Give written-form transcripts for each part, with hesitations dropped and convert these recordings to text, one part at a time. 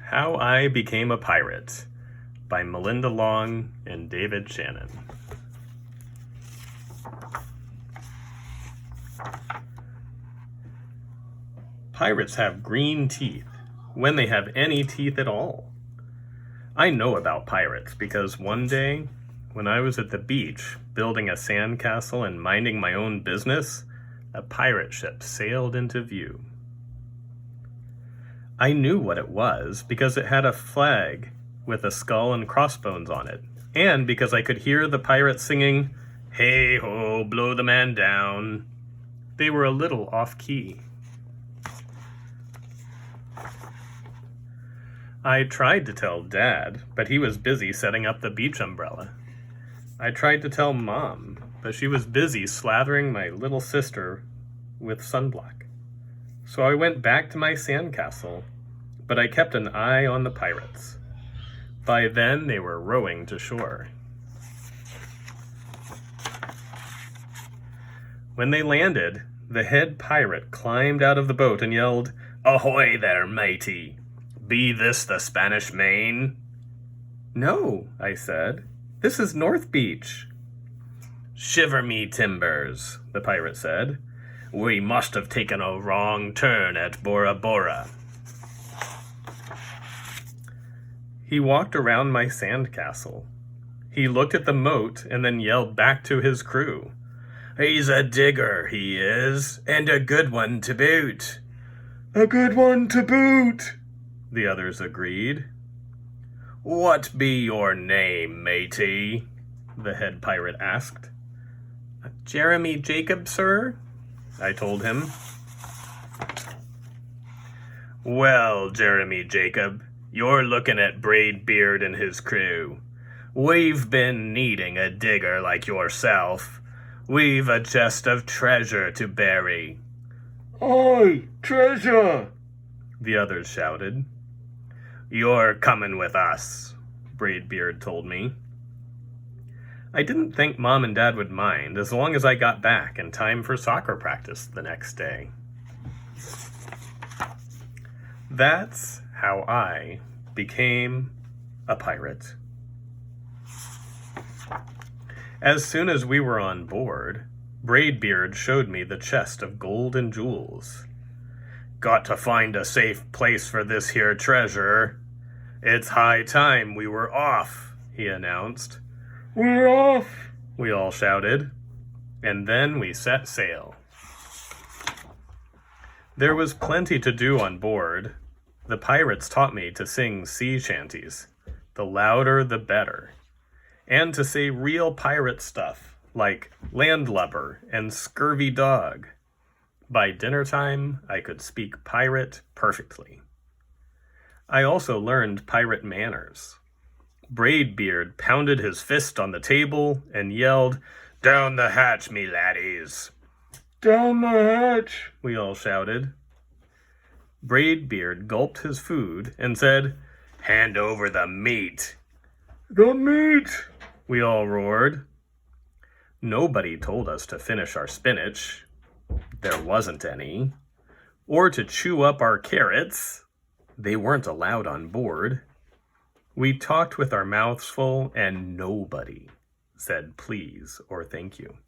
How I Became a Pirate by Melinda Long and David Shannon. Pirates have green teeth, when they have any teeth at all. I know about pirates because one day, when I was at the beach building a sandcastle and minding my own business, a pirate ship sailed into view. I knew what it was because it had a flag with a skull and crossbones on it, and because I could hear the pirates singing, "Hey ho, blow the man down." They were a little off-key. I tried to tell Dad, but he was busy setting up the beach umbrella. I tried to tell Mom, but she was busy slathering my little sister with sunblock. So I went back to my sandcastle, but I kept an eye on the pirates. By then, they were rowing to shore. When they landed, the head pirate climbed out of the boat and yelled, "Ahoy there, matey! Be this the Spanish Main?" "No," I said. "This is North Beach." "Shiver me timbers," the pirate said. "We must have taken a wrong turn at Bora Bora." He walked around my sandcastle. He looked at the moat and then yelled back to his crew, "He's a digger, he is, and a good one to boot." "A good one to boot," the others agreed. "What be your name, matey?" the head pirate asked. "Jeremy Jacob, sir," I told him. "Well, Jeremy Jacob, you're looking at Braidbeard and his crew. We've been needing a digger like yourself. We've a chest of treasure to bury." "Aye, treasure!" the others shouted. "You're coming with us," Braidbeard told me. I didn't think Mom and Dad would mind as long as I got back in time for soccer practice the next day. That's how I became a pirate. As soon as we were on board, Braidbeard showed me the chest of gold and jewels. "Got to find a safe place for this here treasure. It's high time we were off," he announced. "We're off," we all shouted, and then we set sail. There was plenty to do on board. The pirates taught me to sing sea shanties, the louder the better, and to say real pirate stuff like landlubber and scurvy dog. By dinner time, I could speak pirate perfectly. I also learned pirate manners. Braidbeard pounded his fist on the table and yelled, "Down the hatch, me laddies!" "Down the hatch!" we all shouted. Braidbeard gulped his food and said, "Hand over the meat!" "The meat!" we all roared. Nobody told us to finish our spinach. There wasn't any. Or to chew up our carrots. They weren't allowed on board. We talked with our mouths full, and nobody said please or thank you.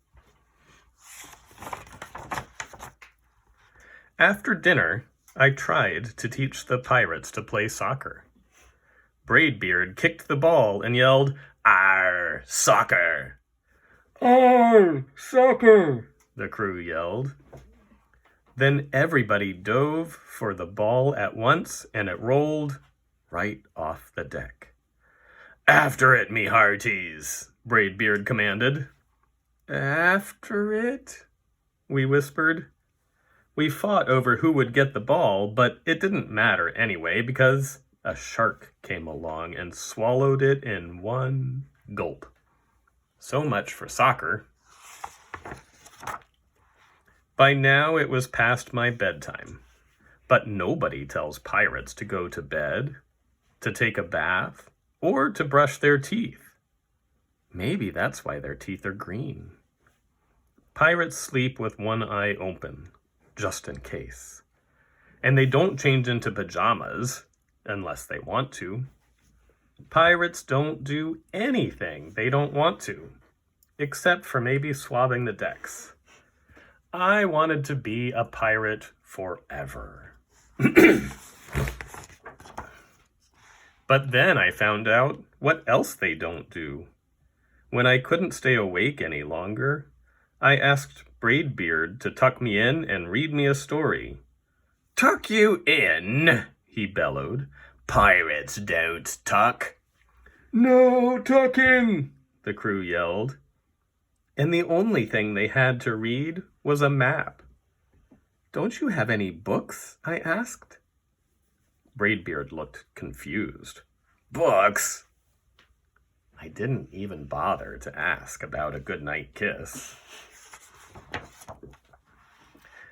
After dinner, I tried to teach the pirates to play soccer. Braidbeard kicked the ball and yelled, "Arr, soccer!" "Arr, soccer!" the crew yelled. Then everybody dove for the ball at once, and it rolled right off the deck. "After it, me hearties," Braidbeard commanded. "After it?" we whispered. We fought over who would get the ball, but it didn't matter anyway because a shark came along and swallowed it in one gulp. So much for soccer. By now it was past my bedtime, but nobody tells pirates to go to bed, to take a bath, or to brush their teeth. Maybe that's why their teeth are green. Pirates sleep with one eye open, just in case. And they don't change into pajamas. unless they want to. Pirates don't do anything they don't want to, except for maybe swabbing the decks. I wanted to be a pirate forever. But then I found out what else they don't do. When I couldn't stay awake any longer, I asked Braidbeard to tuck me in and read me a story. "Tuck you in?" he bellowed. "Pirates don't tuck." "No tucking," the crew yelled. And the only thing they had to read was a map. "Don't you have any books?" I asked. Braidbeard looked confused. "Books?" I didn't even bother to ask about a goodnight kiss.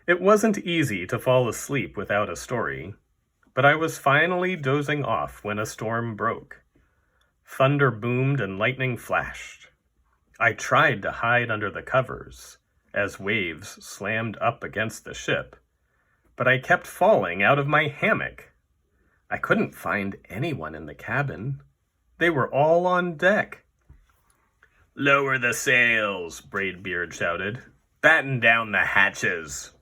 It wasn't easy to fall asleep without a story, but I was finally dozing off when a storm broke. Thunder boomed and lightning flashed. I tried to hide under the covers as waves slammed up against the ship, but I kept falling out of my hammock. I couldn't find anyone in the cabin. They were all on deck. "Lower the sails," Braidbeard shouted. "Batten down the hatches."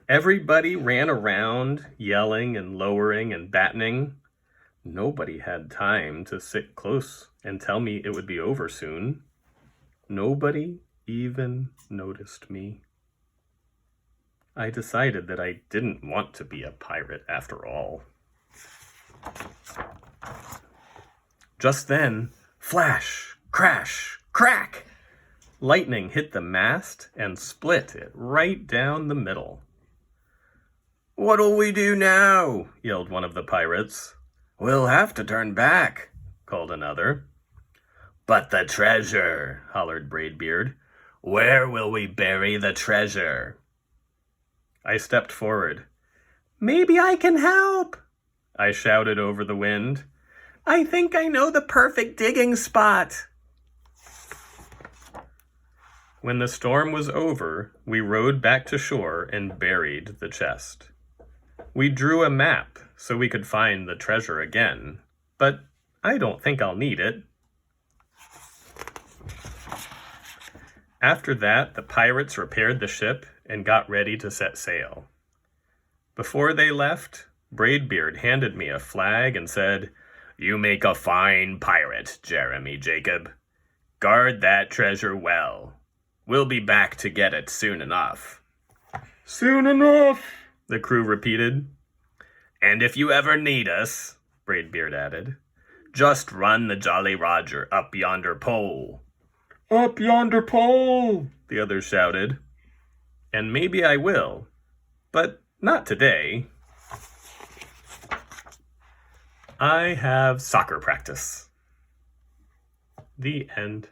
Everybody ran around, yelling and lowering and battening. Nobody had time to sit close and tell me it would be over soon. Nobody even noticed me. I decided that I didn't want to be a pirate after all. Just then, flash, crash, crack! Lightning hit the mast and split it right down the middle. "What'll we do now?" yelled one of the pirates. "We'll have to turn back," called another. "But the treasure," hollered Braidbeard. "Where will we bury the treasure?" I stepped forward. "Maybe I can help," I shouted over the wind. "I think I know the perfect digging spot." When the storm was over, we rowed back to shore and buried the chest. We drew a map so we could find the treasure again, but I don't think I'll need it. After that, the pirates repaired the ship and got ready to set sail. Before they left, Braidbeard handed me a flag and said, "You make a fine pirate, Jeremy Jacob. Guard that treasure well. We'll be back to get it soon enough." "Soon enough," the crew repeated. "And if you ever need us," Braidbeard added, "just run the Jolly Roger up yonder pole." "Up yonder pole," the others shouted. And maybe I will, but not today. I have soccer practice. The end.